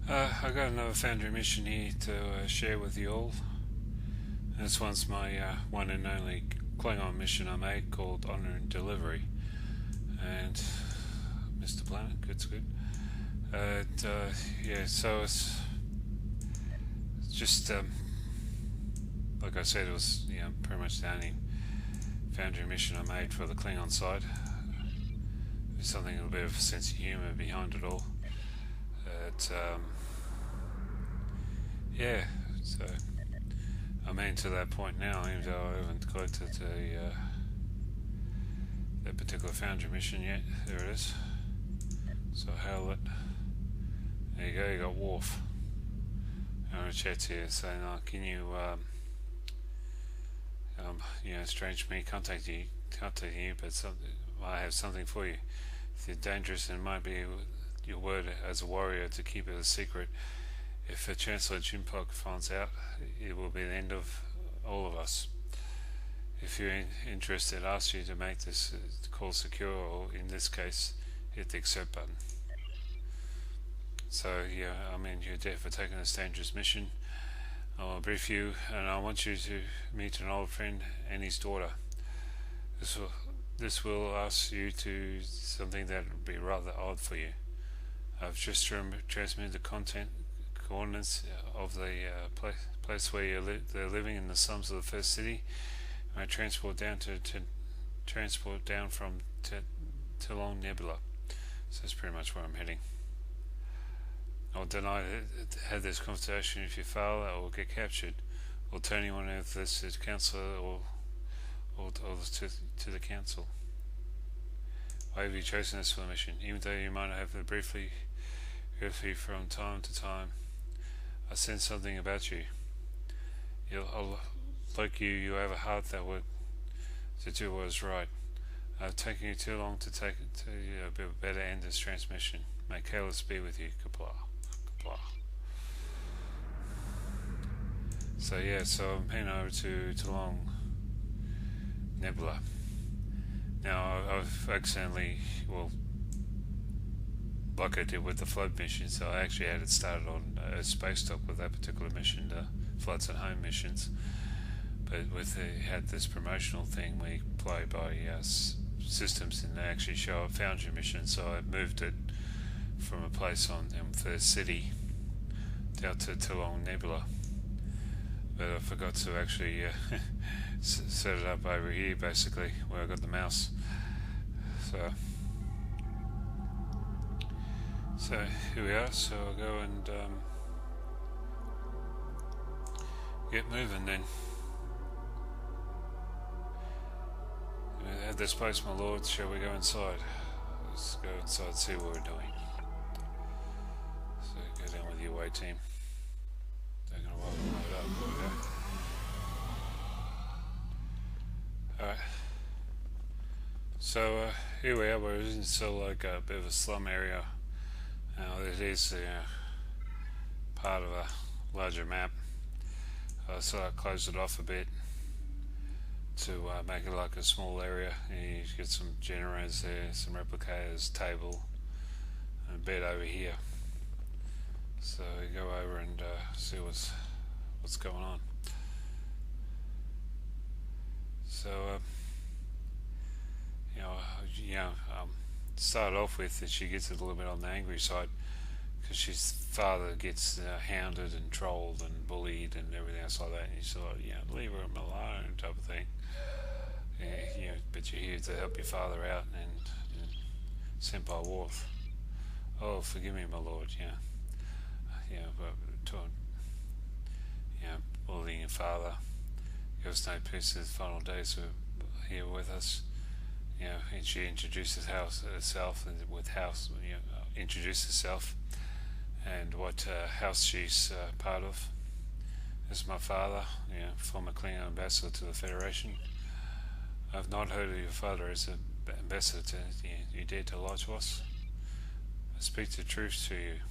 I got another Foundry mission here to share with you all. This one's my one and only Klingon mission I made called Honor and Delivery. And Mr. Planet, it's good. Yeah, so it's just like I said, it was pretty much the only Foundry mission I made for the Klingon side. There's something, a bit of a sense of humour behind it all. Yeah, so I'm in to that point now, even though I haven't collected that particular Foundry mission yet. There it is. So hail it. There you go, you got Worf. I'm going to chat to you saying, can you, strange me contacting you, but I have something for you. If you're dangerous, and it might be your word as a warrior to keep it a secret. If Chancellor Jinpok finds out, it will be the end of all of us. If you're interested, I ask you to make this call secure, or in this case, hit the accept button. So yeah, you're there for taking this dangerous mission. I'll brief you, and I want you to meet an old friend and his daughter. This will ask you to something that will be rather odd for you. I've just transmitted the coordinates of the place where they're living in the slums of the first city. And I transport down from Telong Nebula. So that's pretty much where I'm heading. I'll deny to have this conversation. If you fail, I will get captured. Or turn anyone of this to council or to the council. Why have you chosen this for the mission? Even though you might have it briefly from time to time, I sense something about you. Like you have a heart that would to do what is right. I've taken you too long to better end this transmission. May Kalis be with you. Kapla. Kapla. So I'm heading over to Telong Nebula. Now I've accidentally, like I did with the flood mission, so I actually had it started on a space dock with that particular mission, the floods and home missions. But had this promotional thing we play by systems, and they actually show a Foundry mission, so I moved it from a place on the city down to Telong Nebula. But I forgot to actually set it up over here, basically, where I got the mouse. So here we are. So I'll go and get moving then. At this place, my lord, shall we go inside? Let's go inside and see what we're doing. So go down with your way team. Taking a while to load up. There we go. Alright. So here we are. We're in still like a bit of a slum area. Now it is part of a larger map. So I closed it off a bit to make it like a small area. And you get some generators there, some replicators, table, and a bed over here. So you go over and see what's going on. So started off with that she gets a little bit on the angry side because his father gets hounded and trolled and bullied and everything else like that, and you sort of leave her alone type of thing. But you're here to help your father out, and sent by Worf. Oh, forgive me, my lord. Bullying your father gives no peace. His final days are here with us. And she introduces herself and what house she's part of. This is my father, former Klingon ambassador to the Federation. I've not heard of your father as an ambassador. You dare to lie to us? I speak the truth to you.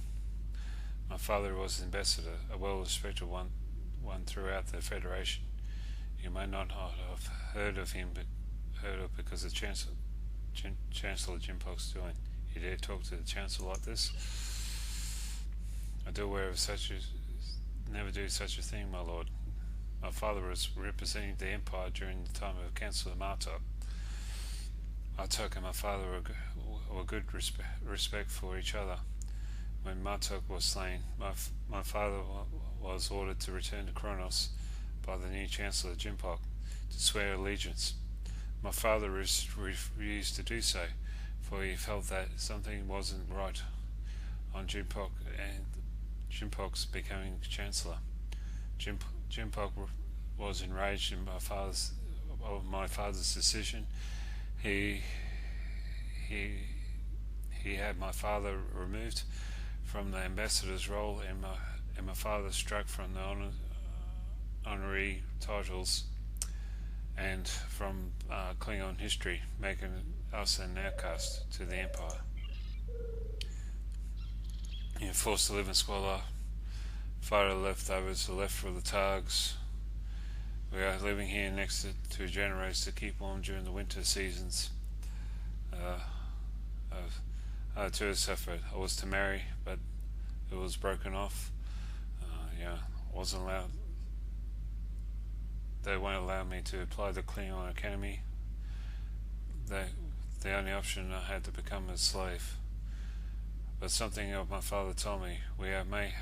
My father was an ambassador, a well-respected one throughout the Federation. You may not have heard of him, but because of Chancellor Jinpok's doing. You dare talk to the Chancellor like this? I do aware of never do such a thing, my lord. My father was representing the Empire during the time of Councillor Martok. Martok and my father were good respect for each other. When Martok was slain, my father was ordered to return to Kronos by the new Chancellor Jimpok to swear allegiance. My father refused to do so, for he felt that something wasn't right on Jimpok and Jimpok's becoming Chancellor. Jimpok was enraged in my father's decision. He had my father removed from the ambassador's role, and my father struck from the honorary titles and from Klingon history, making us an outcast to the Empire. Forced to live in squalor, fire leftovers are left for the Targs. We are living here next to generators to keep warm during the winter seasons. I too suffered. I was to marry, but it was broken off. Wasn't allowed. They won't allow me to apply the Klingon Academy. The only option I had to become a slave. But something of my father told me, we may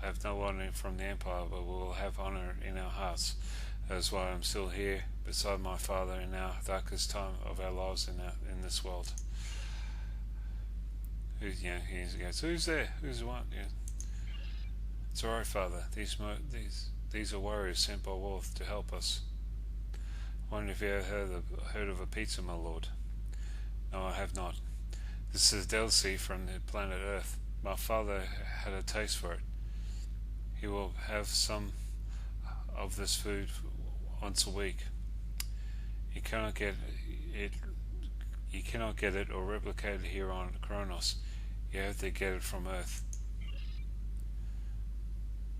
have no honor from the Empire, but we will have honor in our hearts. That is why I'm still here beside my father in our darkest time of our lives in this world. He goes, who's there? Who's the one? Yeah. It's alright, Father. These are warriors sent by Wolf to help us. I wonder if you ever heard of a pizza, my lord. No, I have not. This is a delicacy from the planet Earth. My father had a taste for it. He will have some of this food once a week. You cannot get it or replicate it here on Kronos. You have to get it from Earth.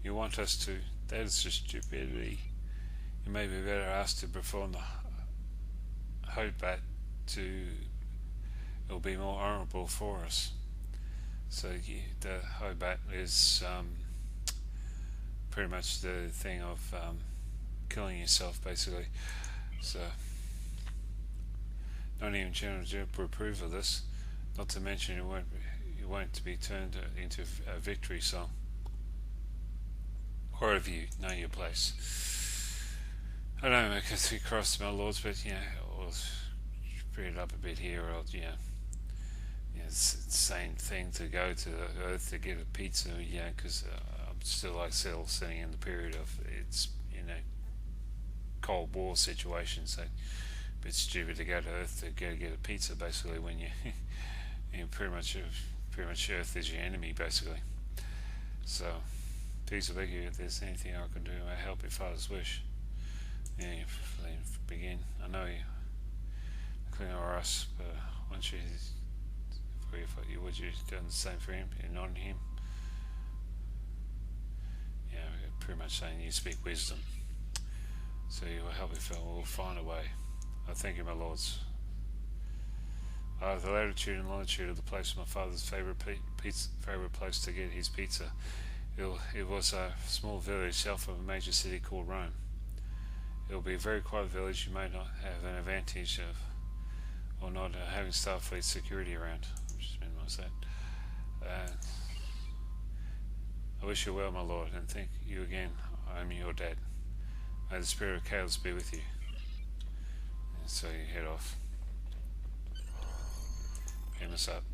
You want us to? That is just stupidity. You may be better asked to perform the Hotbat it'll be more honourable for us. So the Hotbat is pretty much the thing of killing yourself, basically. So not even General Jip will approve of this. Not to mention you won't be turned into a victory song. Or have you know your place? I don't make a three cross, my lords, but I'll spread it up a bit here, or it's the same thing to go to the Earth to get a pizza, because I'm still sitting in the period of it's Cold War situation, so a bit stupid to go to Earth to go get a pizza, basically, when you pretty much Earth is your enemy, basically. So peace be with you. If there's anything I can do to help your father's wish, begin. I know you Klingon or us, but once you would you done the same for him and on him? Pretty much saying you speak wisdom. So you will help if we'll find a way. I thank you, my lords. The latitude and longitude of the place of my father's favorite place to get his pizza. It was a small village south of a major city called Rome. It will be a very quiet village. You may not have an advantage of, or not having Starfleet security around. I'll just minimize that. I wish you well, my lord, and thank you again. I am your dad. May the spirit of chaos be with you. And so you head off. Beam us up.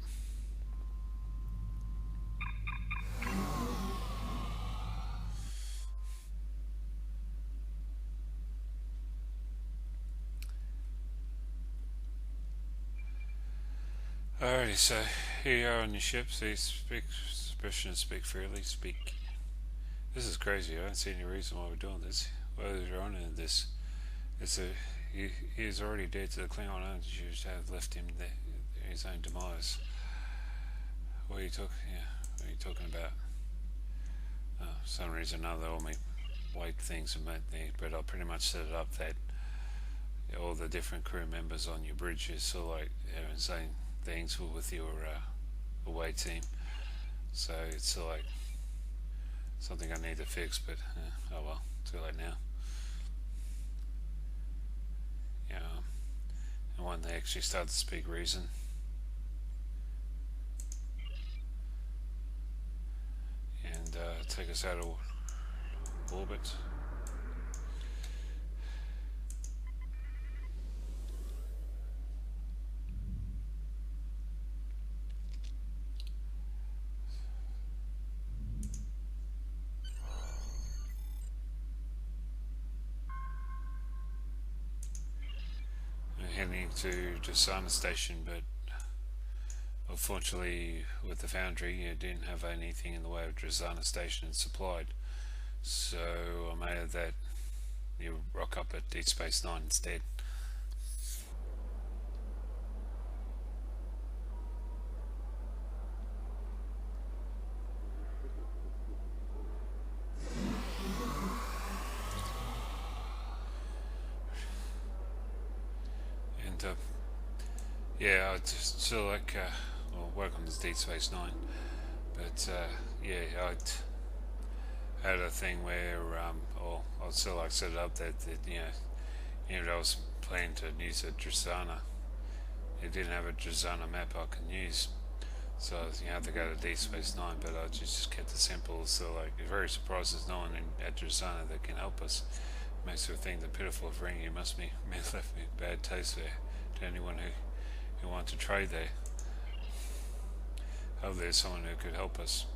Alrighty, so here you are on your ship. So you speak freely. Speak. This is crazy. I don't see any reason why we're doing this. Why we're on in this. He is already dead to the Klingon owners. You should have left him his own demise. What are you talking about? For some reason or another, all my white things are meant there, but I'll pretty much set it up that all the different crew members on your bridge is sort of like saying things with your away team. So it's like something I need to fix, but oh well, too late now. Yeah, and when they actually start to speak reason, and take us out of orbit. Heading to Drasana Station, but unfortunately with the Foundry you didn't have anything in the way of Drasana Station supplied, so I made that you rock up at Deep Space Nine instead. And yeah, I just still like work on this Deep Space Nine, but yeah, I had a thing where I'd still like set it up that I was planning to use a Drasana. It didn't have a Drasana map I can use, so you have to go to Deep Space Nine. But I just kept it simple. So like, very surprised there's no one at Drasana that can help us. Makes her think the pitiful of ring. You must be left me a bad taste there to anyone who wants to trade there. Hope there's someone who could help us.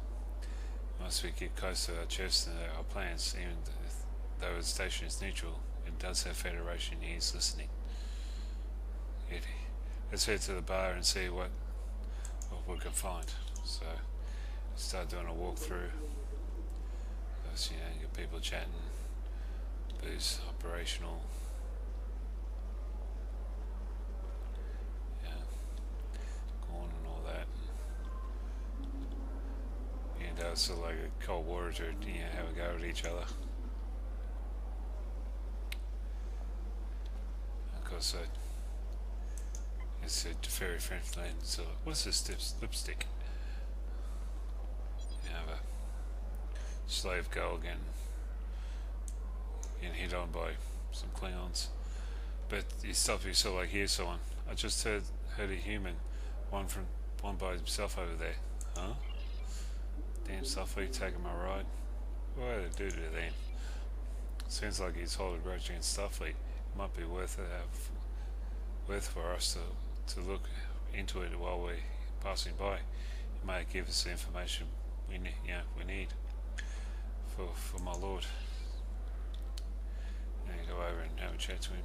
Once we get close to our chest and our plans, even though the station is neutral, it does have Federation ears listening. Let's head to the bar and see what we can find. So start doing a walkthrough. You get people chatting, booze operational. Yeah, corn and all that. And so like a cold water to have a go at each other. Of course, it's a very French land. So what's this lipstick? You have a slave girl getting hit on by some Klingons. But you stop yourself like, here's someone. I just heard a human, one by himself over there. Huh? Damn Starfleet taking my ride. What do they do to them? Seems like he's holding a grudge against Starfleet. It might be worth for us to look into it while we're passing by. It might give us the information we need for my lord. And go over and have a chat to him.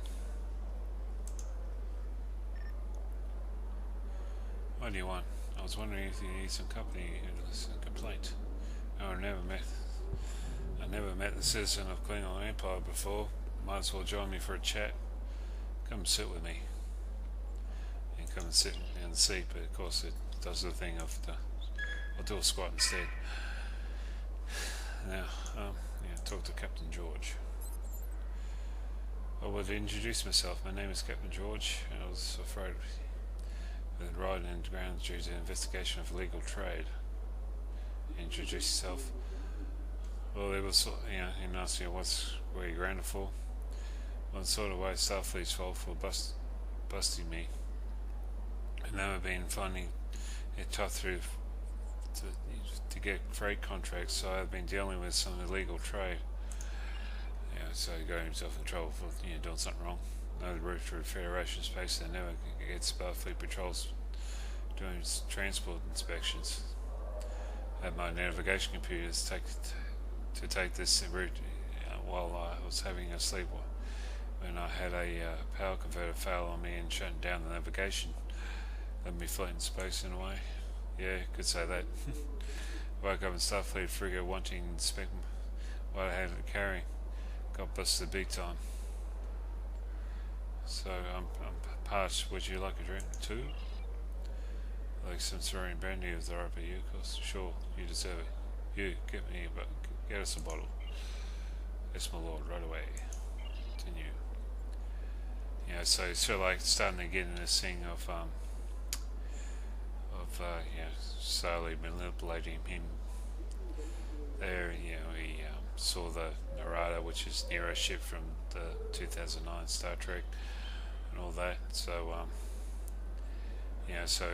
What do you want? I was wondering if you need some company in this complaint. I never met the citizen of Klingon Empire before. Might as well join me for a chat. Come and sit with me. And come and sit in the seat, but of course it does the thing of I'll do a squat instead. Now, talk to Captain George. I would introduce myself. My name is Captain George. I was afraid with riding into ground due to investigation of illegal trade. Introduce yourself. Well, it was, he asked me where you grounded for. One sort of way Starfleet's fault for busting me. And now I've been finding it tough to get freight contracts, so I've been dealing with some illegal trade. So he got himself in trouble for doing something wrong. No route through Federation space, they never get Starfleet patrols doing transport inspections. I had my navigation computers take this route while I was having a sleep when I had a power converter fail on me and shutting down the navigation. Let me float in space in a way. Yeah, could say that. Woke up in Starfleet frigate wanting to inspect what I had to carry. Got busted big time. So I'm parched. Would you like a drink too? Like some Serene brandy with the RPU, of course. Sure, you deserve it. You get us a bottle. Yes, my lord, right away. Continue. So it's sort of like starting to get in this thing of slowly manipulating him. there, you know, he saw the Narada, which is Nero's ship from the 2009 Star Trek, and all that. So,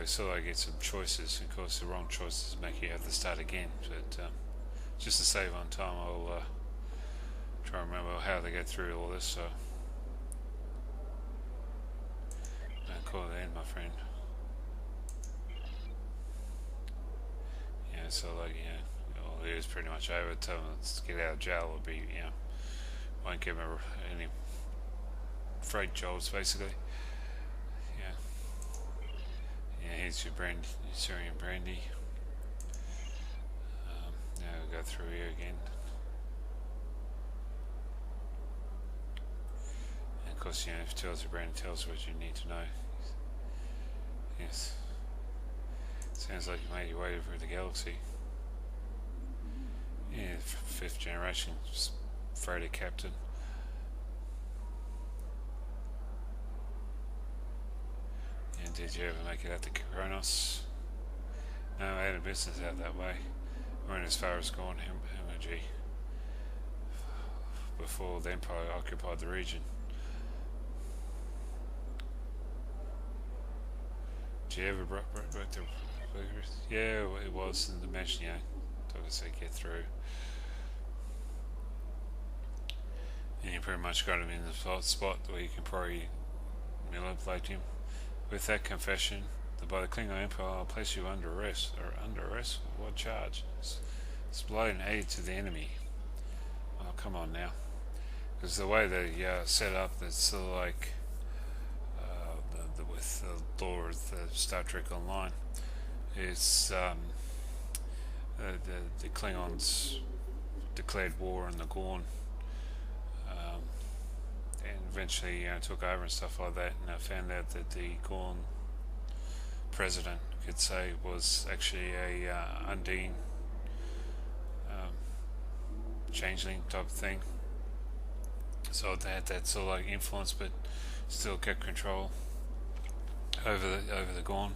so I get some choices. Of course, the wrong choices make you have to start again. But just to save on time, I'll try and remember how to get through all this. So, call it in, my friend. Yeah, so like, well, it is pretty much over. Tell them to get out of jail. It'll be, won't give them any freight jobs, basically. Yeah. Yeah, here's your brandy, your Syrian brandy. Now we'll go through here again. And of course, if it tells you brandy, tells you what you need to know. Yes. Sounds like you made your way over the galaxy. Yeah, fifth generation freighter captain. And did you ever make it out to Kronos? No, I had a business out that way. I went as far as Gorn Hemorrhage before the Empire occupied the region. Did you ever break the... Yeah, it was in the dimension, like I say, get through. And you pretty much got him in the spot where you can probably manipulate him. With that confession, by the Klingon Empire, I'll place you under arrest. Or under arrest? What charge? Exploiting aid to the enemy. Oh, come on now. Because the way they set up, it's sort of like with the lore of the Star Trek Online, is the Klingons declared war on the Gorn, and eventually took over and stuff like that, and I found out that the Gorn president, could say, was actually a Undine changeling type of thing, so they had that sort of like influence, but still kept control over the Gorn.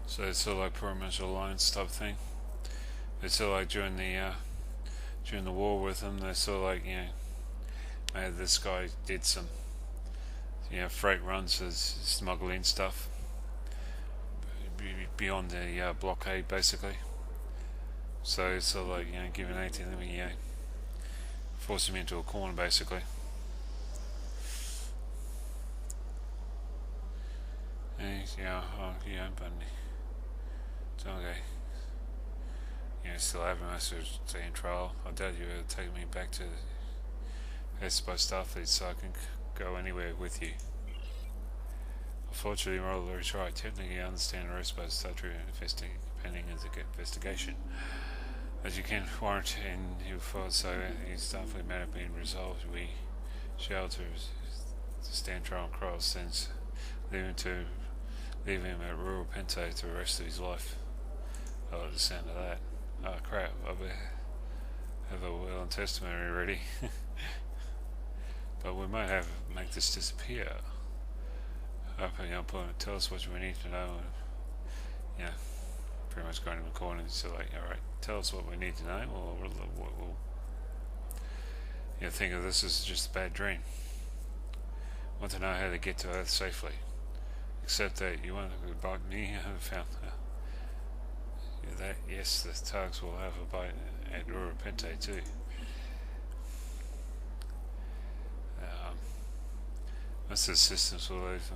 So it's sort of like pretty much alliance type thing. It's sort of like during the war with them, they sort of like, maybe this guy did some freight runs as smuggling stuff beyond the blockade, basically. So it's sort of like giving aid to them, force him into a corner, basically. And but it's okay. Still having most of the in trial. I doubt you ever take me back to Espo Starfleet so I can go anywhere with you. Unfortunately, Roller is right. Technically, I understand the rest of Star Trek pending as an investigation, as you can warrant in your fault. So his Starfleet matter being resolved, we shall to stand trial and cross, since leave him at Rural Pente to the rest of his life. I like the sound of that. Oh crap, I have a will and testimony ready. But we might make this disappear. Tell us what we need to know. Pretty much going to the corner and so like, alright, tell us what we need to know, or we'll think of this as just a bad dream. Want to know how to get to Earth safely. Except that you want to bite me, I found that, yes, the Targs will have a bite at Rura Pente too. Most of the systems will leave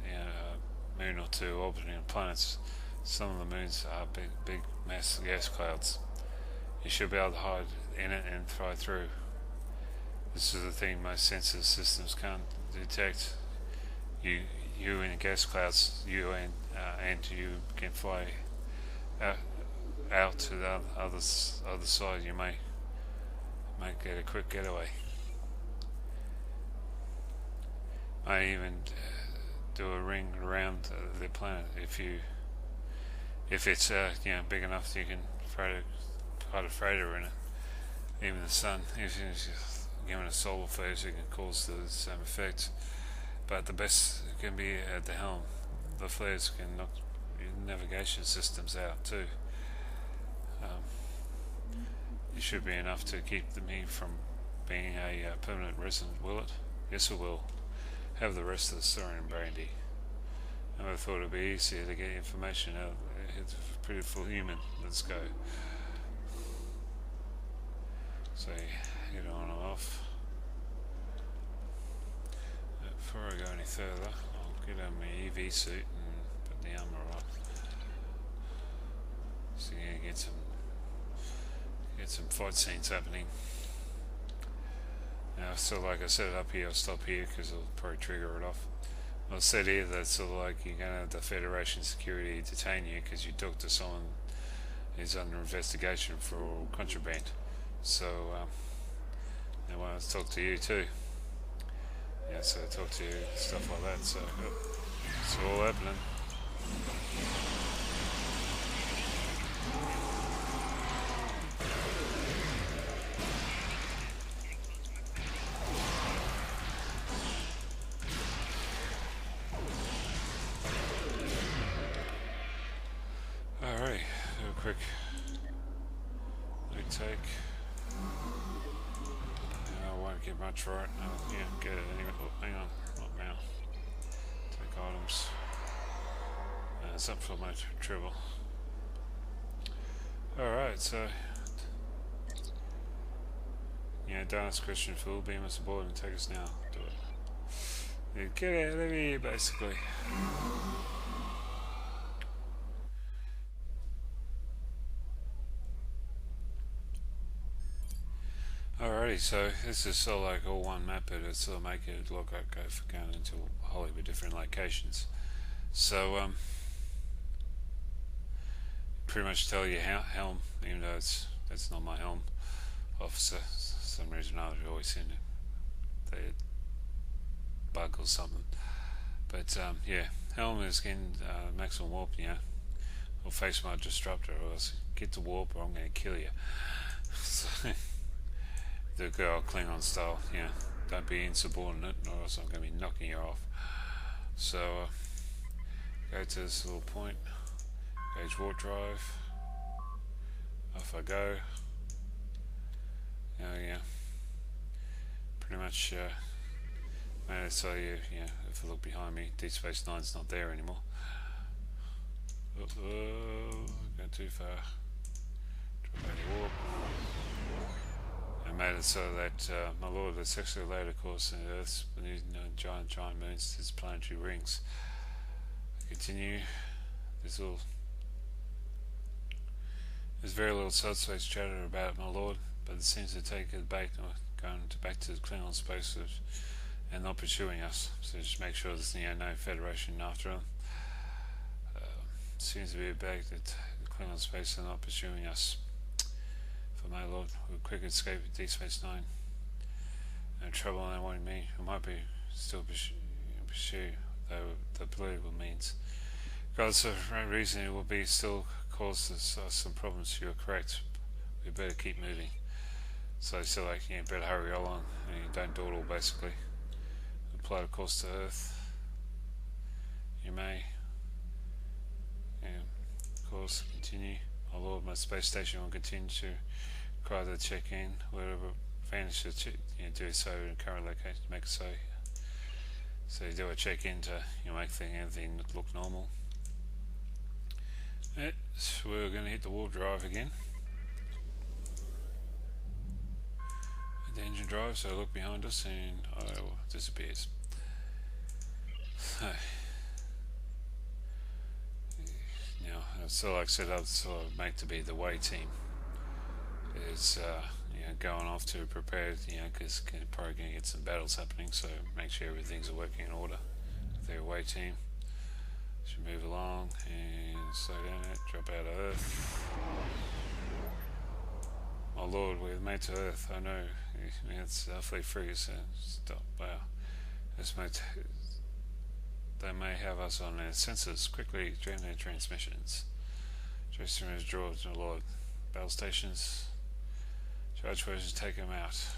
a moon or two orbiting planets. Some of the moons are big massive gas clouds. You should be able to hide in it and fly through. This is the thing most sensor systems can't detect. You in gas clouds, you and you can fly out to the other side. You may get a quick getaway. May even do a ring around the planet if it's big enough that you can hide a freighter in it. Even the sun, if it's given a solar flare, it can cause the same effect. But the best can be at the helm. The flares can knock your navigation systems out too. You should be enough to keep me from being a permanent resident, will it? Yes, it will. Have the rest of the Saurian brandy. I never thought it'd be easier to get information out. It's a pretty full human. Let's go. So, get on and off. Before I go any further, I'll get on my EV suit and put the armor on. So yeah, get some fight scenes happening. Now, so like I set it up here, I'll stop here because it'll probably trigger it off. I'll set here that sort of like you're going to have the Federation security detain you because you talked to someone who's under investigation for contraband. So they want to talk to you too. Yeah, so talk to you, stuff like that. So it's all happening. Alright, do a quick take. I won't get much right. Yeah, get it anyway. Oh, hang on, not now. Take items. It's up for my trouble. Alright, so yeah, don't ask question fool, beam us aboard and take us now. Do it. Yeah, get out of here, basically. Alrighty, so this is sort of like all one map, but it's sort of make it look like going into a whole heap of different locations. So pretty much tell you helm, even though that's not my helm officer. For some reason I always seem to they bug or something. But yeah, helm is getting maximum warp, you know, or face my disruptor, or else get the warp or I'm going to kill you. So, the girl Klingon style, yeah. Don't be insubordinate, or else I'm going to be knocking you off. So, go to this little point, gauge warp drive. Off I go. Oh yeah. Pretty much made it so yeah. If I look behind me, Deep Space Nine's not there anymore. Go too far. Drop out the warp. I made it so that my lord, the sexually later course in Earth's giant moons, its planetary rings. I continue. There's very little subspace chatter about it, my lord, but it seems to take a bait going back to the Klingon space and not pursuing us. So just make sure there's no Federation after them. Seems to be a bait that the Klingon space are not pursuing us. For my lord, we'll quick escape with Deep Space Nine. No trouble, they won't me. We might be still pursue, though the political means. Regardless of reason, it will be still cause us some problems. You're correct. We better keep moving. So like, better hurry along and don't dawdle, basically. Apply the course to Earth. You may. Yeah, of course, continue. My lord, my space station will continue to require the check-in. Whatever advantage to do so in current location, make it so. So you do a check-in to make everything look normal. So we're going to hit the warp drive again. The engine drive, so look behind us and it disappears. Now, so like set up sort of make to be the way team is going off to prepare, because probably going to get some battles happening, so make sure everything's working in order. Their away team should move along and slow down it, drop out of Earth. Oh lord, we're made to Earth. I know. It's fleet free, so stop. Wow. They may have us on their sensors. Quickly drain their transmissions. Transmissions draw to the Lord. Battle stations. Charge forces take them out. So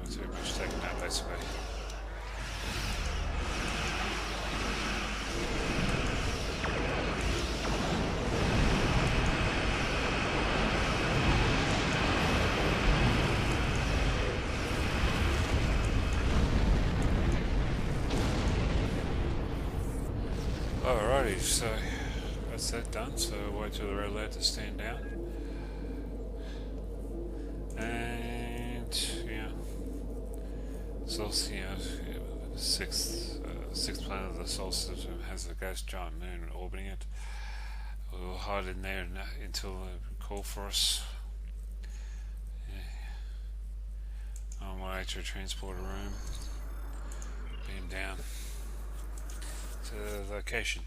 we're too much taken out, basically. Alrighty, so that's that done. So wait till they're allowed to stand down. And yeah, solstice, sixth planet of the solar system has a gas giant moon orbiting it. We'll hide in there until they call for us. On my way to a transporter room, beam down to the location.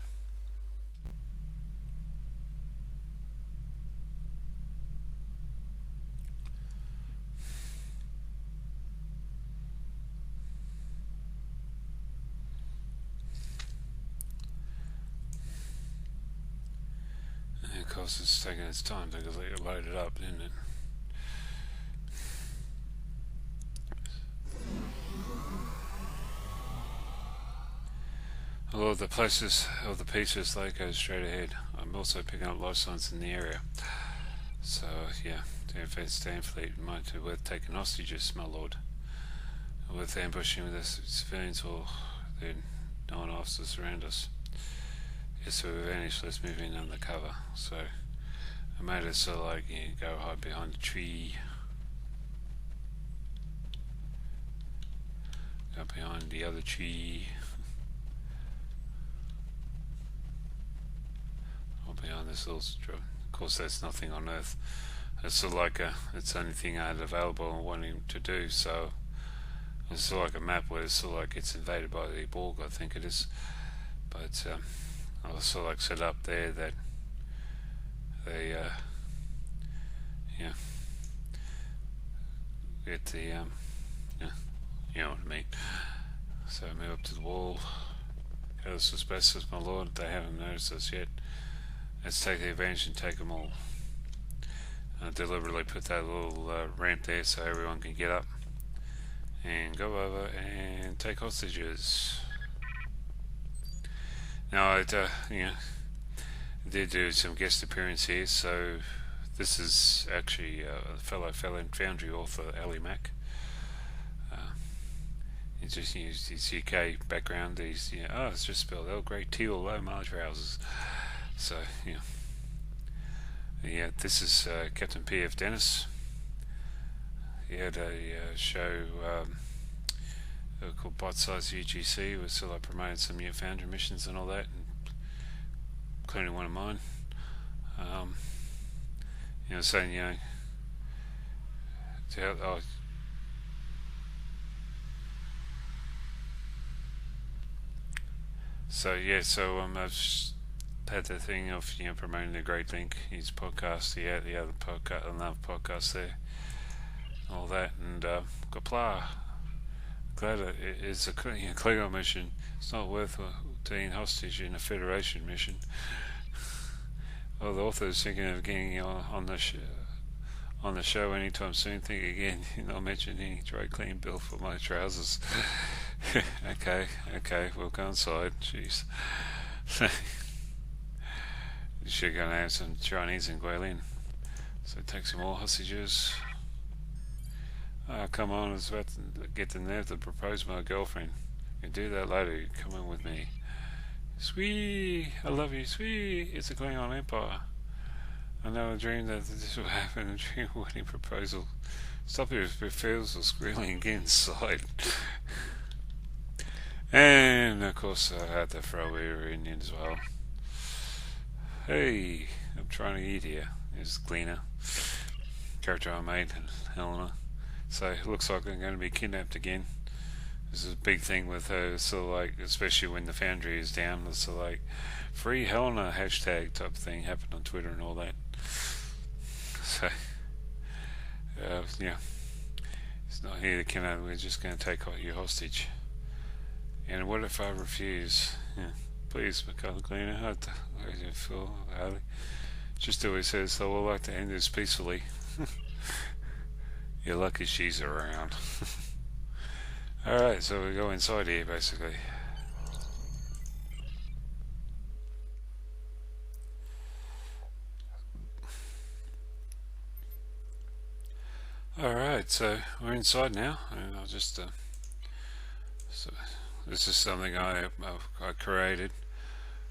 And of course it's taking its time to load it up, isn't it? A lot of the places of the pieces they go straight ahead. I'm also picking up life signs in the area. So yeah, if it's Stanfleet, it might be worth taking hostages, my lord. Worth ambushing with the civilians, or then no one else to surround us. Yes, so we vanished, let's move in undercover. So I made it so like, go hide behind a tree. Go behind the other tree. Behind this little strip. Of course that's nothing on Earth. It's sort of like it's the only thing I had available and wanting to do, so it's sort of like a map where it's sort of like it's invaded by the Borg, I think it is. But I was sort of like set up there that they get the you know what I mean. So I move up to the wall. Go to asbestos, my lord. They haven't noticed us yet. Let's take the advantage and take them all. I deliberately put that little ramp there so everyone can get up and go over and take hostages. Now I did do some guest appearance here, so this is actually a fellow Foundry author, Ali Mack. He just used his UK background. He's it's just spelled L grey teal low my trousers. So yeah, this is Captain P.F. Dennis. He had a show called Bite Size UGC, where so I promoted some new Foundry missions and all that, including one of mine. Saying I've had the thing of promoting the Great Link, his podcast, the other podcast, another podcast there, all that, and glad it's a Klingon mission. It's not worth taking hostage in a Federation mission. Well, the author is thinking of getting on the show anytime soon. Think again, not mention any dry clean bill for my trousers. Okay, we'll go inside. Jeez. You're going to have some Chinese in Guilin. So take some more hostages. Oh, come on, I was about to get the nerve to propose my girlfriend. You can do that later, you come in with me. Sweet, I love you, sweet. It's a Klingon Empire. I know a dream that this will happen, a dream of wedding proposal. Stop your refusal squealing, get inside. And of course I had to throw her in as well. Hey, I'm trying to eat here. There's Gleaner, character I made, and Helena. So it looks like I'm going to be kidnapped again. This is a big thing with her, so like, especially when the Foundry is down, it's so like, free Helena hashtag type thing happened on Twitter and all that. So, it's not here to kidnap, we're just going to take you hostage. And what if I refuse? Please, Michael Gleaner, I don't feel Ali. Just do what he says, so we'll like to end this peacefully. You're lucky she's around. Alright, so we go inside here basically. Alright, so we're inside now, and I'll just so this is something I created.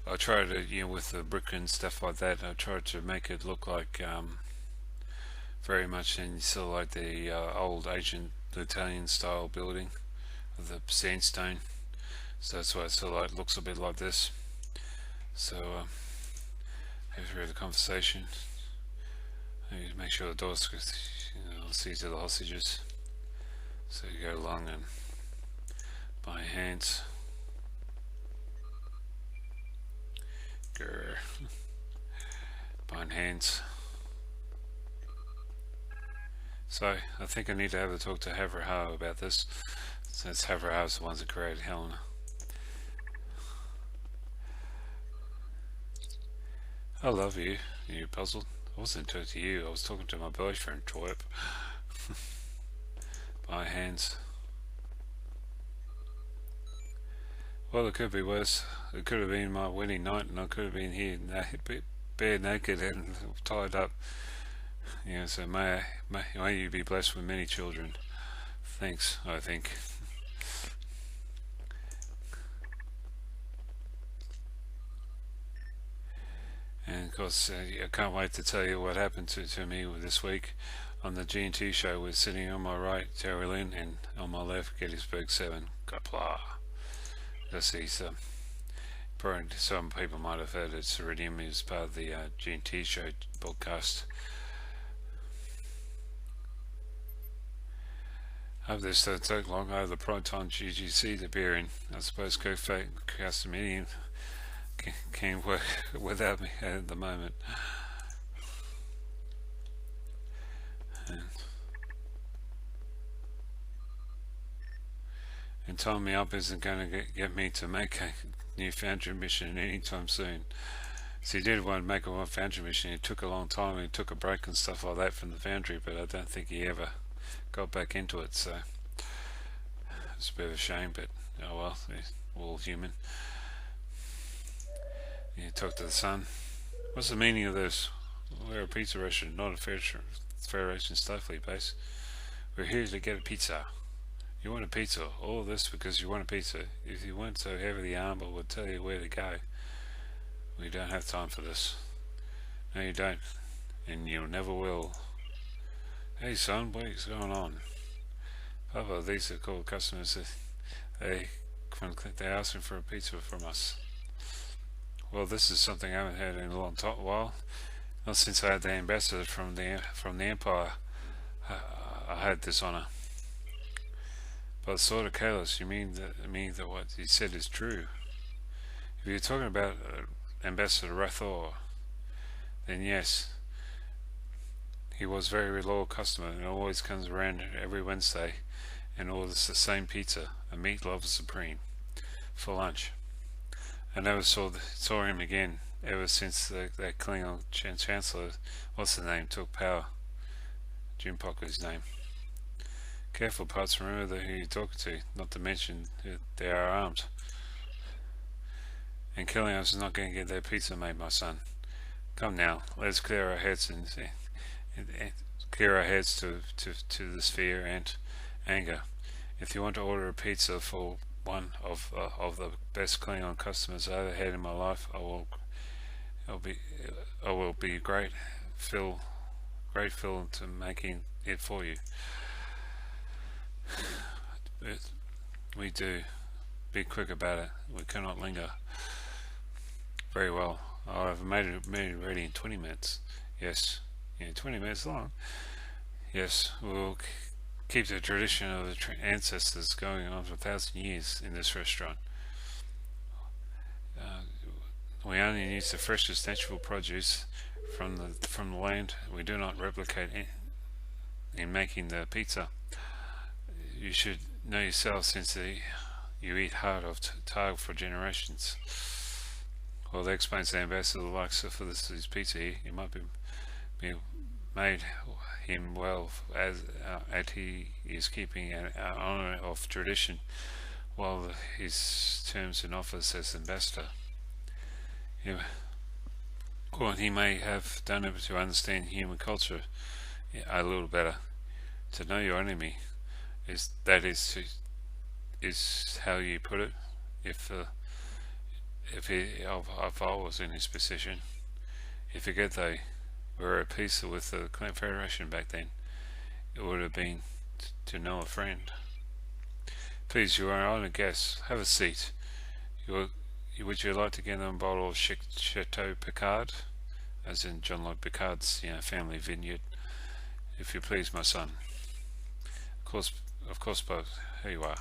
I try to, with the brick and stuff like that, I try to make it look like very much in sort of like the old ancient Italian style building with the sandstone. So that's why it sort of like looks a bit like this. So after the conversation, I need to make sure the doors, see to the hostages. So you go along and by hands. Grr. Bind hands. So I think I need to have a talk to Haverhow about this, since Haverhow's the ones that created Helena. I love you. You puzzled? I wasn't talking to you. I was talking to my boyfriend, twerp. By hands. Well, it could be worse. It could have been my wedding night, and I could have been here bare naked and tied up. So may you be blessed with many children. Thanks, I think. And of course, I can't wait to tell you what happened to me this week on the G&T show. We're sitting on my right, Terry Lynn, and on my left, Gettysburg 7. Kapla. See, some people might have heard it. Ceridium is part of the G&T show broadcast. I hope this doesn't take long. I have the Proton GGC to bear in. I suppose Castaminian can work without me at the moment. And tying me up isn't going to get me to make a new Foundry mission anytime soon. So he did want to make a Foundry mission. It took a long time. He took a break and stuff like that from the Foundry, but I don't think he ever got back into it. So it's a bit of a shame, but oh well, we're all human. You talk to the sun. What's the meaning of this? We're a pizza restaurant, not a Federation Starfleet base. We're here to get a pizza. You want a pizza. All this because you want a pizza. If you weren't so heavily armed, I would tell you where to go. We don't have time for this. No, you don't. And you never will. Hey son, what is going on? Papa, these are called customers. They're asking for a pizza from us. Well, this is something I haven't had in a long while. Not since I had the ambassador from the Empire. I had this honor. But sort of careless. You mean that what he said is true? If you're talking about Ambassador Rathor, then yes, he was a very loyal customer and always comes around every Wednesday and orders the same pizza, a meatloaf supreme, for lunch. I never saw him again ever since that Klingon Chancellor, what's the name, took power. Jim Pocker's name. Careful, Potts, remember who you're talking to, not to mention they are armed. And killing us is not going to get that pizza made, my son. Come now, let's clear our heads and clear our heads to this fear and anger. If you want to order a pizza for one of the best Klingon customers I ever had in my life, I will be grateful to making it for you. We do. Be quick about it. We cannot linger. Very well. I've made it ready in 20 minutes. Yes. 20 minutes long. Yes. We'll keep the tradition of the ancestors going on for 1,000 years in this restaurant. We only use the freshest natural produce from the land. We do not replicate in making the pizza. You should know yourself, since you eat hard of targ for generations. Well, that explains the ambassador likes for his pizza here. It might be made him well as he is keeping an honour of tradition while his terms in office as ambassador. Or he may have done it to understand human culture a little better. To know your enemy is how you put it. If if I was in his position. You forget they were at peace with the Klingon Federation back then. It would have been to know a friend. Please, you are on a guest. Have a seat. Would you like to get a bottle of Chateau Picard, as in John Lloyd Picard's family vineyard? If you please, my son. Of course, but here you are.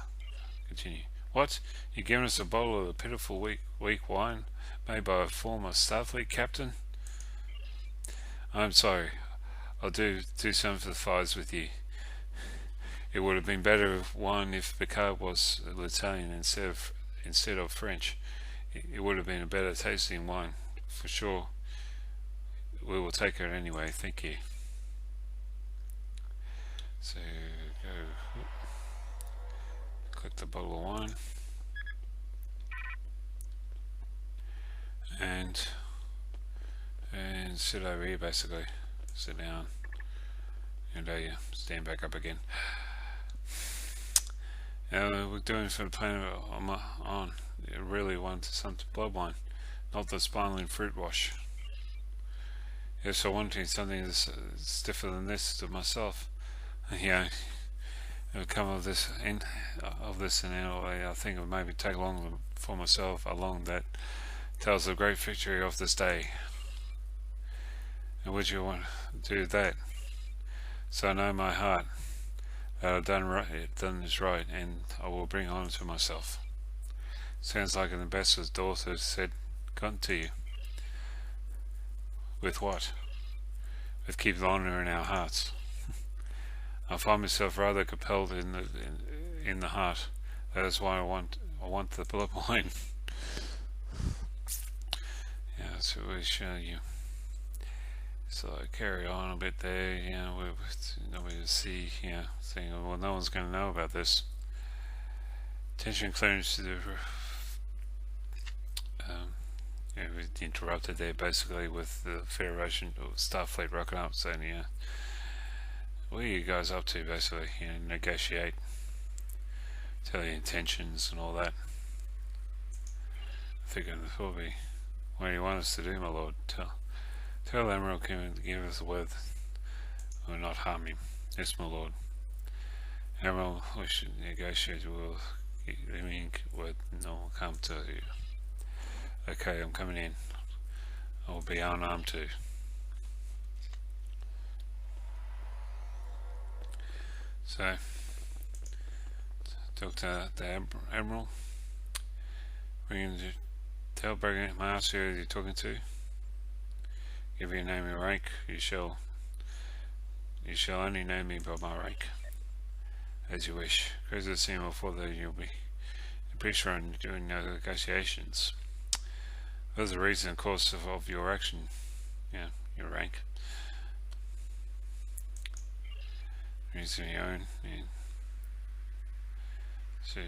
Continue. What? You're giving us a bottle of the pitiful weak wine made by a former Starfleet captain? I'm sorry. I'll do something for the fires with you. It would have been better wine if Picard was Italian instead of French. It would have been a better tasting wine, for sure. We will take it anyway, thank you. So, go. Click the bottle of wine. And sit over here, basically. Sit down. And there you stand back up again. We're doing for the planet on. I really wanted some blood wine, not the sparkling fruit wash. Yes, I wanted something that's stiffer than this to myself. Yeah, it'll come of this, and anyway, I think it would maybe take longer for myself along that tells the great victory of this day. And would you want to do that? So I know in my heart that I've done this right, and I will bring honor to myself. Sounds like an ambassador's daughter said, "Come to you." With what? With keeping honor in our hearts. I find myself rather compelled in the heart. That is why I want the blood wine. Yeah, so we show you. So I carry on a bit there, nobody to see, saying, well, no one's going to know about this. Tension clearance to the we interrupted there basically with the Federation or Starfleet rocking up saying, what are you guys up to basically? Negotiate, tell your intentions and all that. Thinking probably, what do you want us to do, my lord? Tell Admiral Kim to give us a word. We'll not harm him. Yes, my lord. Admiral, we should negotiate. We'll no come to you. Okay, I'm coming in. I will be unarmed too. So, talk to the Admiral. We're going to tell Brigadier Master who you're talking to. Give your name and rank. You shall only know me by my rank, as you wish. Close the scene before you'll be pretty sure on doing negotiations. There's a reason, of course, of your action. Your rank. Reason your own. So,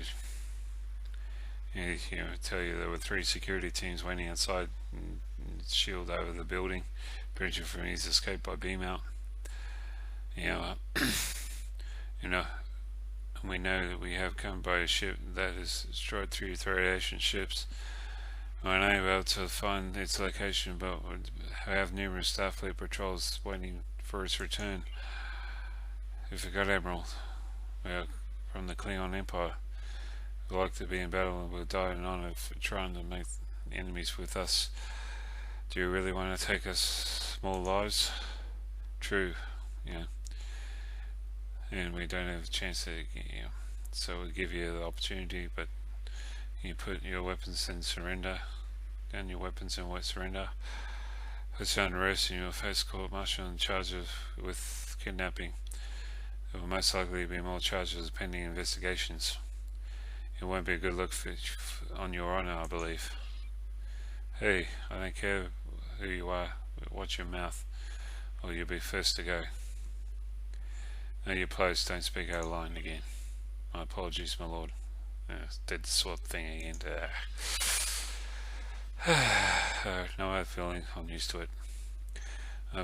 tell you there were 3 security teams waiting outside and shield over the building, preventing from his escape by beam out. And we know that we have come by a ship that has destroyed 3 radiation ships. We're unable to find its location, but we have numerous Starfleet patrols waiting for its return. We forgot, Admiral. We are from the Klingon Empire. We like to be in battle and we'll die in honor for trying to make enemies with us. Do you really want to take us small lives? True, and we don't have a chance to, so we'll give you the opportunity, but you put your weapons and surrender. Down your weapons and surrender. Put you under arrest and you'll face court-martial and charged with kidnapping. There will most likely be more charges pending investigations. It won't be a good look on your honor, I believe. Hey, I don't care who you are, but watch your mouth, or you'll be first to go. Know your place, don't speak out of line again. My apologies, my lord. Did the sort of thing again. No hard feeling, I'm used to it.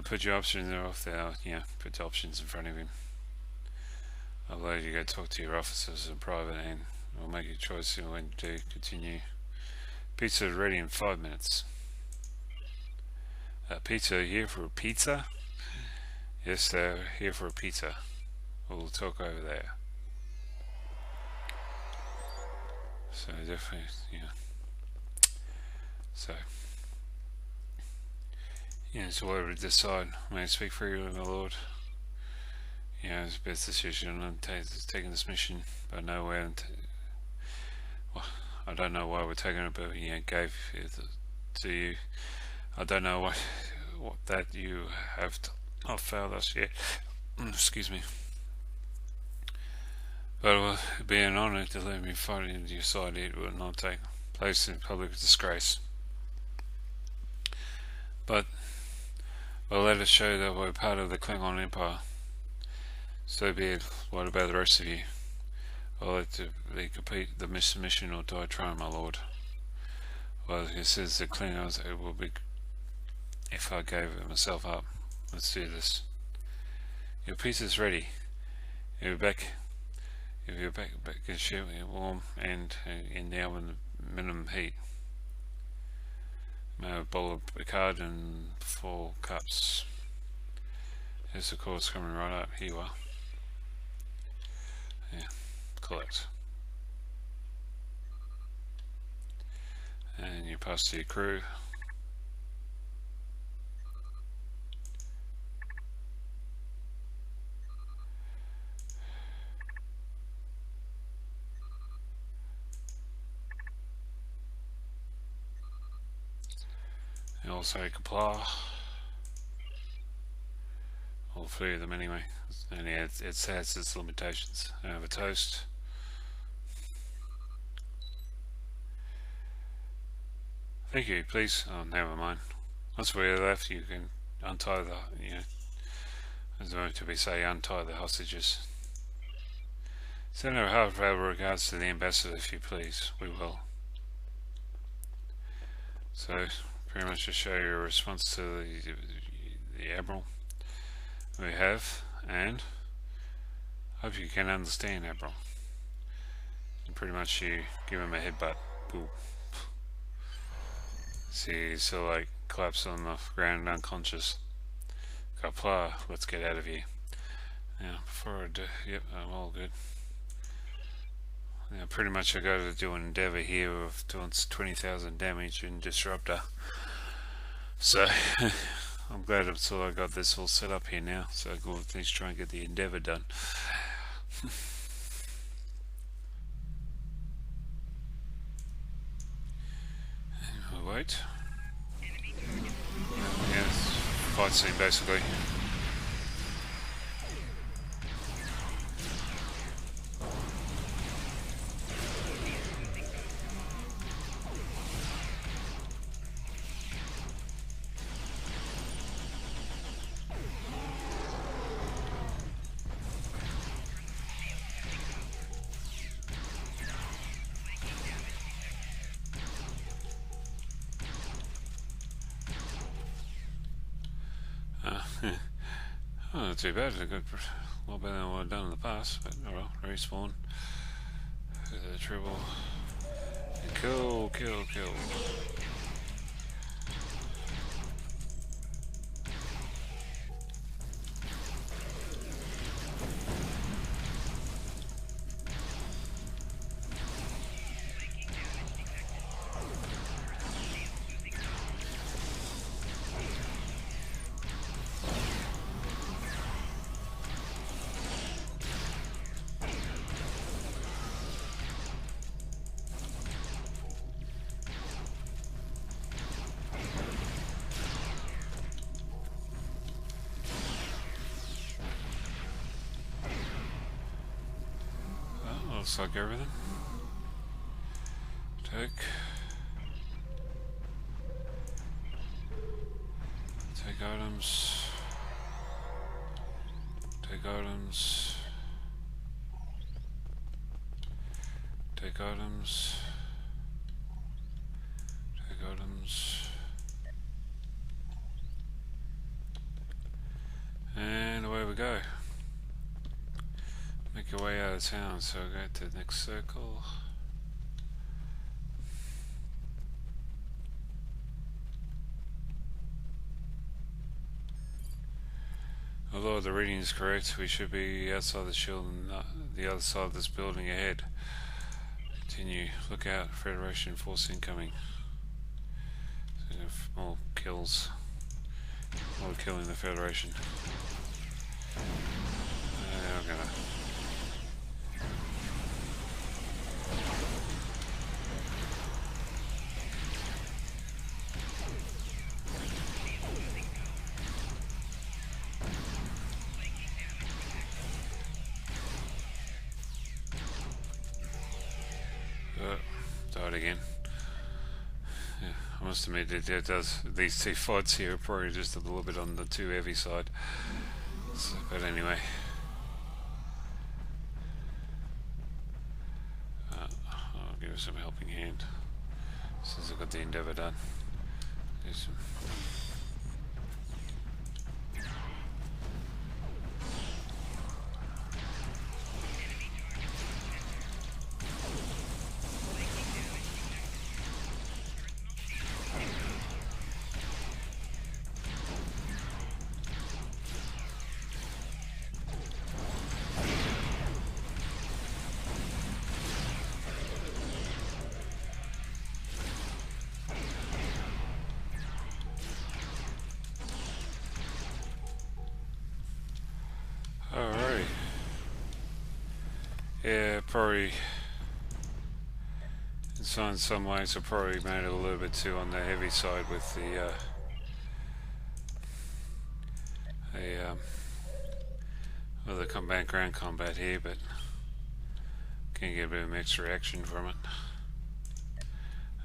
Put your options off there, put the options in front of him. I'll let you go talk to your officers in private and we'll make your choice when to continue. Pizza is ready in 5 minutes. Pizza here for a pizza? Yes, they're here for a pizza. We'll talk over there. So definitely, yeah. So, yeah, so whatever to decide. May I speak freely, my lord? Yeah, it's the best decision. I'm taking this mission, but nowhere. Well, I don't know why we're taking it, but gave it to you. I don't know what that you have not failed us yet. Excuse me. But it will be an honour to let me fight into your side. It will not take place in public disgrace. But let us show that we're part of the Klingon Empire. So be it. What about the rest of you? I'll let they complete the mission or die trying, my lord. Well, it says the Klingons, it will be if I gave myself up. Let's do this. Your pizza's ready. If you're back in ship, warm and in the oven, minimum heat. A bowl of Picard and 4 cups. Here's the course coming right up. Here you are. Yeah, collect. And you pass to your crew. And also comply. All 3 of them anyway. And yeah, it has its limitations. I have a toast. Thank you, please. Oh, never mind. Once we're left, you can untie the, as I to be say, untie the hostages. Send our heartfelt regards to the ambassador, if you please. We will. So, pretty much to show your response to the Admiral we have, and hope you can understand, Admiral. And pretty much you give him a headbutt. Boom. See, so like collapse on the ground unconscious. Kapla, let's get out of here. Now, before I do, yep, I'm all good. Now, pretty much I got to do an endeavour here of doing 20,000 damage and disruptor. So, I'm glad until I got this all set up here now. So, go with things, try and get the endeavour done. Wait. Yeah, fight scene basically. Oh, not too bad. A lot better than what I've done in the past. But oh well, respawn. The triple. Kill. Looks like everything. Take items. Take items. Take items. Take items. And away we go. Make your way out of town, so go to the next circle. Although the reading is correct, we should be outside the shield and the other side of this building ahead. Continue. Look out. Federation force incoming. More kills. More killing the Federation. I'm gonna... died again. Yeah, I must admit it does. These two fights here are probably just a little bit on the too heavy side. So, but anyway. I'll give it some helping hand since I've got the endeavour done. Do some... Alrighty. Yeah, probably in some ways I probably made it a little bit too on the heavy side with the well, the ground combat here, but can get a bit of mixed reaction from it.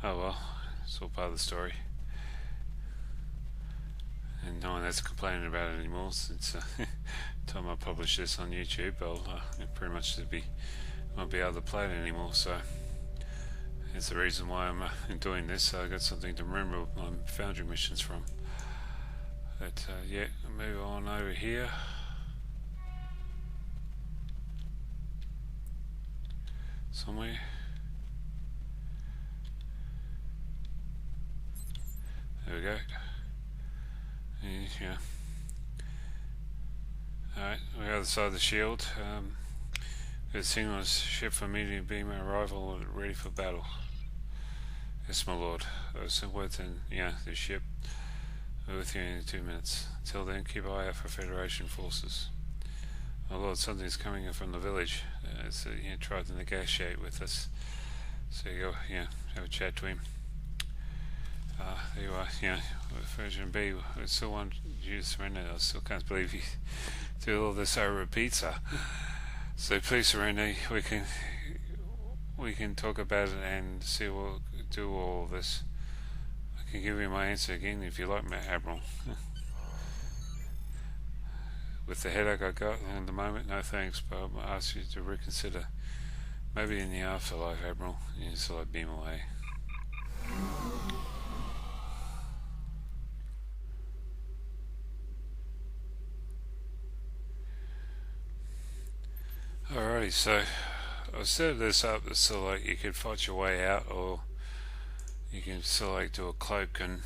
Oh well, it's all part of the story. And no one that's complaining about it anymore since time I publish this on YouTube. I'll pretty much won't be able to play it anymore. So that's the reason why I'm doing this. So I got something to remember my Foundry missions from. But yeah, move on over here. Somewhere. There we go. Yeah. Alright, we're the other side of the shield. The signal is ship for immediate beamer arrival ready for battle. Yes, my lord. I was within the ship. We're with you in 2 minutes. Until then, keep an eye out for Federation forces. My lord, something's coming in from the village. Tried to negotiate with us. So you go, have a chat to him. There you are, version B. I still want you to surrender. I still can't believe you do all this over a pizza. So please surrender. We can talk about it and see we'll do all of this. I can give you my answer again if you like, Admiral. With the headache I got at the moment, no thanks, but I'll ask you to reconsider. Maybe in the afterlife, Admiral. So I beam away. Alrighty, so I've set this up so like you could fight your way out, or you can like do a cloak and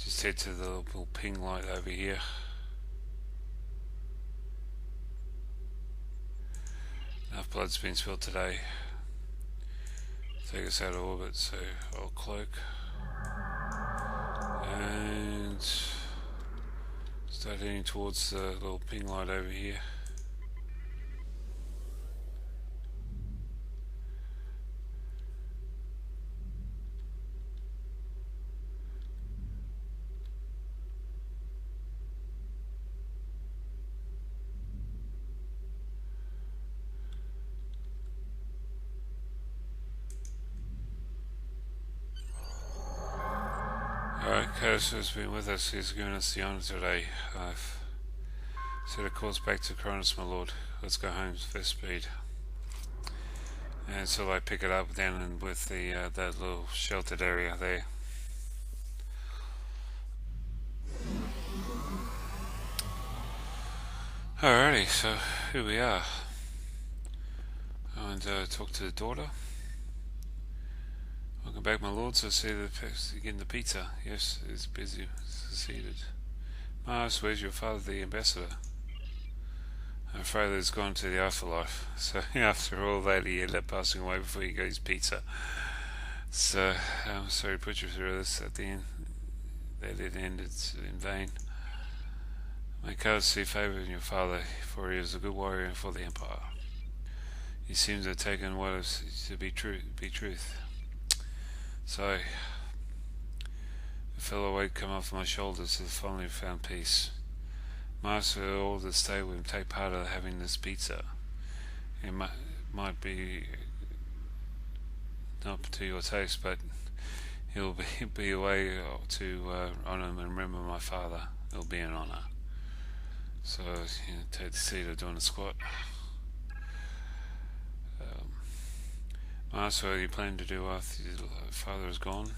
just head to the little ping light over here. Enough blood's been spilled today. Take us out of orbit, so I'll cloak and start heading towards the little ping light over here. Alright, Curtis has been with us. He's given us the honour today. I've set a course back to Cronus, my lord. Let's go home first speed. And so I pick it up down with the that little sheltered area there. Alrighty, so here we are. And talk to the daughter. Welcome back, my lords. I see that you're getting the pizza. Yes, it's busy. Succeeded. Mars, where's your father, the ambassador? I'm afraid he's gone to the afterlife. So after all that, he ended up passing away before he got his pizza. So I'm sorry to put you through this at the end. That it ended in vain. May God see favour in your father, for he was a good warrior for the Empire. He seems to have taken what is to be truth. So the fellow weight come off my shoulders has finally found peace. Master, all that stay with him take part of having this pizza. It might be not to your taste, but he'll be a way to honour and remember my father. It'll be an honour. So take the seat of doing a squat. Master, what are you planning to do after your father is gone?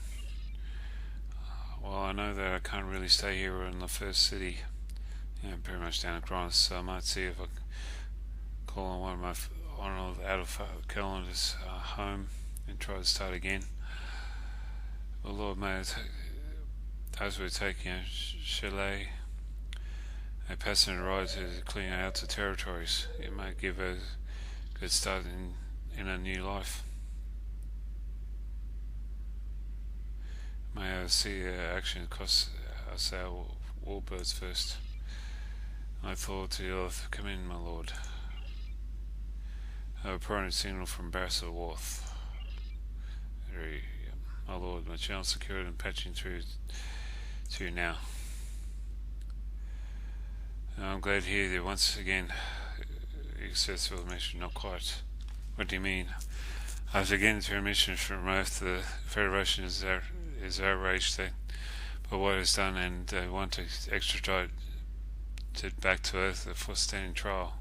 Well, I know that I can't really stay here in the first city. Pretty much down across, so I might see if I can call on one of my out of calendars home and try to start again. Well, Lord, may as we take chalet, a passenger ride to clean out the territories. It may give a good start in a new life. May I see action across our warbirds first. I thought to the earth, come in, my lord. A prominent signal from Barrow Wharf. My lord, my channel secured and patching through to you now. I'm glad to hear that once again successful mission. Not quite. What do you mean? After getting through a mission from Earth, the Federation is outraged by what it's done, and they want to extradite it back to Earth for standing trial.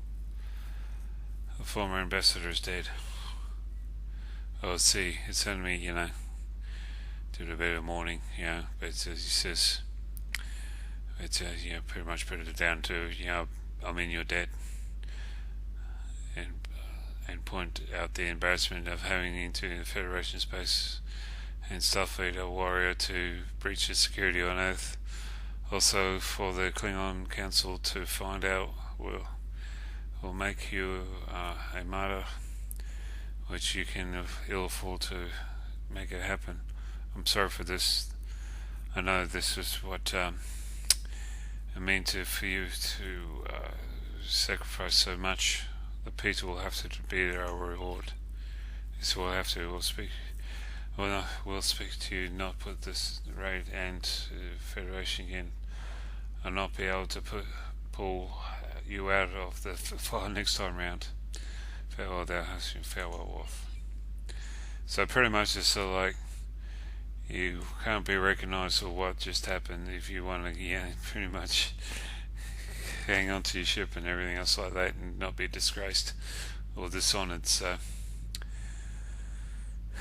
The former ambassador is dead. Oh, see, it's only me, did a bit of mourning, but as he says, it's pretty much put it down to, I mean, you're dead, and point out the embarrassment of having into the Federation space and Starfleet a warrior to breach the security on Earth. Also, for the Klingon Council to find out will make you a martyr, which you can ill afford to make it happen. I'm sorry for this. I know this is what it meant for you to sacrifice so much. The Peter will have to be our reward. This will have to. We'll speak to you. Not put this raid and Federation again. I'll not be able to pull you out of the fire next time round. Farewell, thou hast farewell, Wolf. So pretty much it's sort of like you can't be recognised for what just happened if you want to, pretty much hang on to your ship and everything else like that and not be disgraced or dishonoured. So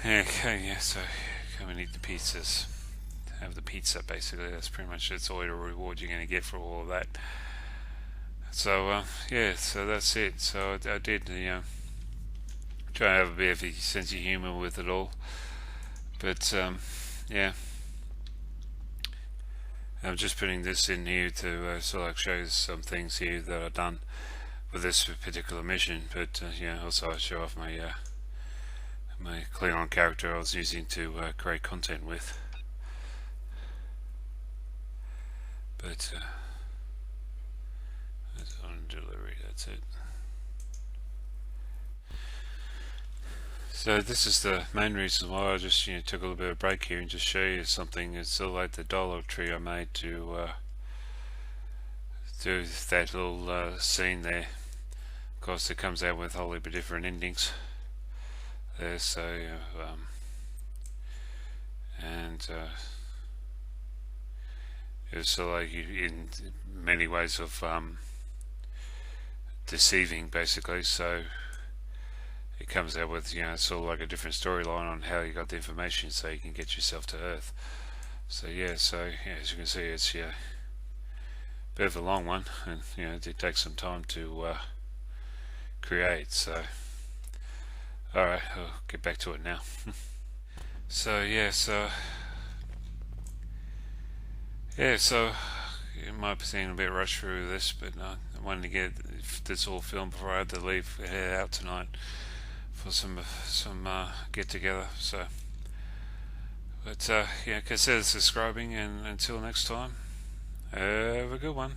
so come and eat the pizzas. Have the pizza, basically. That's pretty much all the reward you're going to get for all of that. So so that's it. So I did try to have a bit of a sense of humour with it all, but I'm just putting this in here to sort of show some things here that I've done with this particular mission, but also I show off my my Klingon character I was using to create content with. But that's on delivery, that's it. So this is the main reason why I just took a little bit of a break here and just show you something. It's sort of like the dollar tree I made to do that little scene there. Of course it comes out with a whole heap of different endings there, so and it's sort of like in many ways of deceiving, basically. So it comes out with sort of like a different storyline on how you got the information, so you can get yourself to Earth. So as you can see, it's a bit of a long one, and it did take some time to create. So alright, I'll get back to it now. So it might seem a bit rushed through this, but I wanted to get this all filmed before I had to leave, head out tonight for some get together. So, but consider subscribing, and until next time, have a good one.